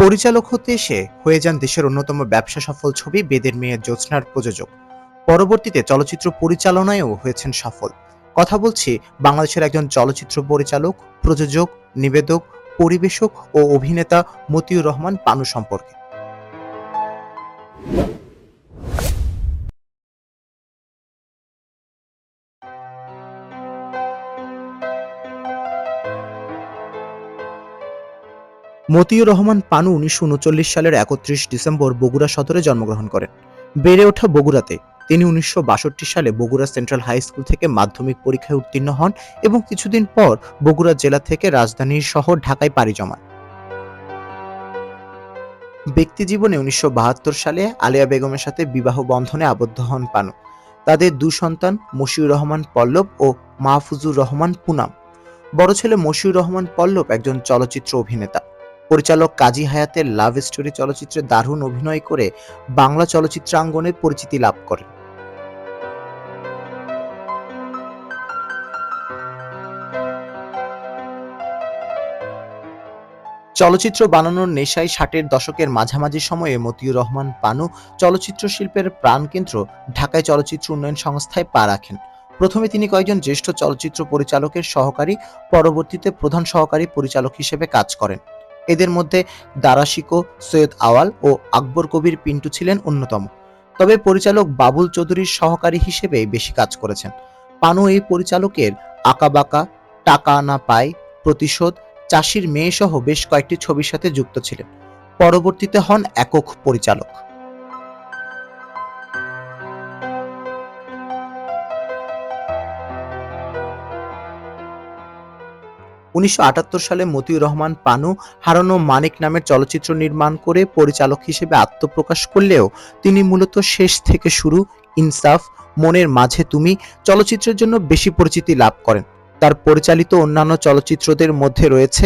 পরিচালক হতে এসে হয়ে যান দেশের অন্যতম ব্যবসা সফল ছবি বেদের মেয়ে জ্যোৎস্নার প্রযোজক। পরবর্তীতে চলচ্চিত্র পরিচালনায়ও হয়েছেন সফল। কথা বলছি বাংলাদেশের একজন চলচ্চিত্র পরিচালক, প্রযোজক, নিবেদক, পরিবেশক ও অভিনেতা মতিউর রহমান পানু সম্পর্কে। মতিউর রহমান পানু ১৯৩৯ সালের ৩১ ডিসেম্বর বগুড়া সদরে জন্মগ্রহণ করেন। বেড়ে ওঠা বগুড়াতে। তিনি ১৯৬২ সালে বগুড়া সেন্ট্রাল হাই স্কুল থেকে মাধ্যমিক পরীক্ষায় উত্তীর্ণ হন এবং কিছুদিন পর বগুড়া জেলা থেকে রাজধানীর শহর ঢাকায় পাড়ি জমান। ব্যক্তিজীবনে ১৯৭২ সালে আলেয়া বেগমের সাথে বিবাহ বন্ধনে আবদ্ধ হন পানু। তাদের ২ সন্তান মশিউর রহমান পল্লব ও মাহফুজুর রহমান পুনাম। বড় ছেলে মশিউর রহমান পল্লব একজন চলচ্চিত্র অভিনেতা। পরিচালক কাজী হায়াতের লাভ স্টোরি চলচ্চিত্রে দারুণ অভিনয় করে বাংলা চলচ্চিত্রাঙ্গনে পরিচিতি লাভ করেন। চলচ্চিত্র বানানোর নেশায় ৬০-এর দশকের মাঝামাঝি সময়ে মতিউর রহমান পানু চলচ্চিত্র শিল্পের প্রাণকেন্দ্র ঢাকায় চলচ্চিত্র উন্নয়ন সংস্থায় পা রাখেন। প্রথমে তিনি কয়েকজন জ্যেষ্ঠ চলচ্চিত্র পরিচালকের সহকারী, পরবর্তীতে প্রধান সহকারী পরিচালক হিসেবে কাজ করেন। এদের মধ্যে দারাশিকো, সৈয়দ আওয়াল ও আকবর কবির পিন্টু ছিলেন অন্যতম। তবে পরিচালক বাবুল চৌধুরীর সহকারী হিসেবে বেশি কাজ করেছেন। পানু এই পরিচালকের আঁকাবাঁকা, টাকা না পায়, প্রতিশোধ, চাষির মেয়ে সহ বেশ কয়েকটি ছবির সাথে যুক্ত ছিলেন। পরবর্তীতে হন একক পরিচালক। ১৯৭৮ সালে মতিউর রহমান পানু হারানো মানিক নামের চলচ্চিত্র নির্মাণ করে পরিচালক হিসেবে আত্মপ্রকাশ করলেও তিনি মূলত শেষ থেকে শুরু, ইনসাফ, মনের মাঝে তুমি চলচ্চিত্রের জন্য বেশি পরিচিতি লাভ করেন। তার পরিচালিত অন্যান্য চলচ্চিত্রদের মধ্যে রয়েছে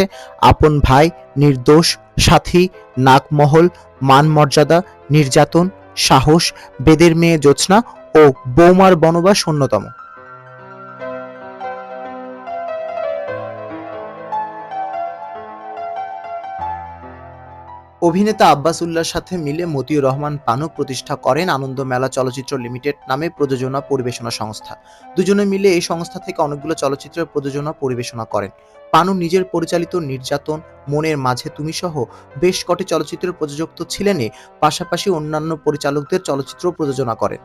আপন ভাই, নির্দোষ, সাথী, নাগমহল, মান মর্যাদা, নির্যাতন, সাহস, বেদের মেয়ে জ্যোৎস্না ও বৌমার বনবাস অন্যতম। অভিনেতা আব্বাস উল্লাহর সাথে মিলে মতিউর রহমান পানু প্রতিষ্ঠা করেন আনন্দ মেলা চলচ্চিত্র লিমিটেড নামে প্রযোজনা পরিবেশনা সংস্থা। দুজনে মিলে এই সংস্থা থেকে অনেকগুলো চলচ্চিত্রের প্রযোজনা পরিবেশনা করেন। পানু নিজের পরিচালিত নির্যাতন, মনের মাঝে তুমি সহ বেশ কটি চলচ্চিত্রের প্রযোজক তো ছিলেনই, পাশাপাশি অন্যান্য পরিচালকদের চলচ্চিত্র প্রযোজনা করেন।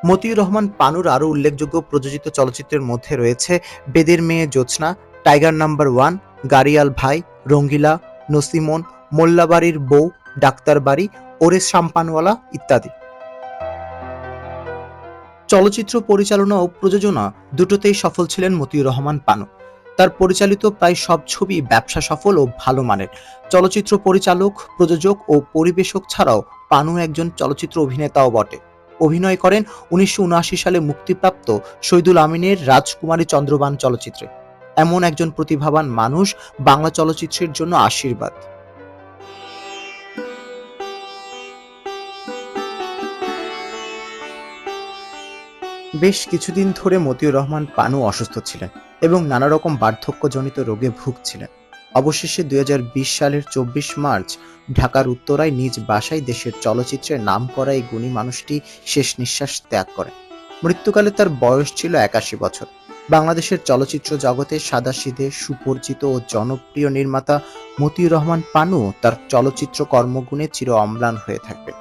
মতিউর রহমান পানুর আরও উল্লেখযোগ্য প্রযোজিত চলচ্চিত্রের মধ্যে রয়েছে বেদের মেয়ে জ্যোৎস্না, টাইগার নাম্বার 1, গাড়িয়াল ভাই, রঙ্গিলা, নসিমন, মোল্লাবাড়ির বউ, ডাক্তার বাড়ি, ওরে শাম্পানওয়ালা ইত্যাদি। চলচ্চিত্র পরিচালনা ও প্রযোজনা দুটোতেই সফল ছিলেন মতিউর রহমান পানু। তার পরিচালিত প্রায় সব ছবি ব্যবসা সফল ও ভালো মানের। চলচ্চিত্র পরিচালক, প্রযোজক ও পরিবেশক ছাড়াও পানু একজন চলচ্চিত্র অভিনেতাও বটে। অভিনয় করেন ১৯৭৯ সালে মুক্তিপ্রাপ্ত শহীদুল আমিনের রাজকুমারী চন্দ্রবান চলচ্চিত্রে। এমন একজন প্রতিভাবান মানুষ বাংলা চলচ্চিত্রের জন্য আশীর্বাদ। বেশ কিছুদিন ধরে মতিউর রহমান পানু অসুস্থ ছিলেন এবং নানা রকম বার্ধক্যজনিত রোগে ভুগছিলেন। অবশেষে ২০২০ সালের ২৪ মার্চ ঢাকার উত্তরায় নিজ বাসায় দেশের চলচ্চিত্রের নামকরা এই গুণী মানুষটি শেষ নিঃশ্বাস ত্যাগ করেন। মৃত্যুকালে তার বয়স ছিল ৮১ বছর। বাংলাদেশের চলচ্চিত্র জগতে সাদাসিধে, সুপরিচিত ও জনপ্রিয় নির্মাতা মতিউর রহমান পানু তার চলচ্চিত্র কর্মগুণে চির অম্লান হয়ে থাকবেন।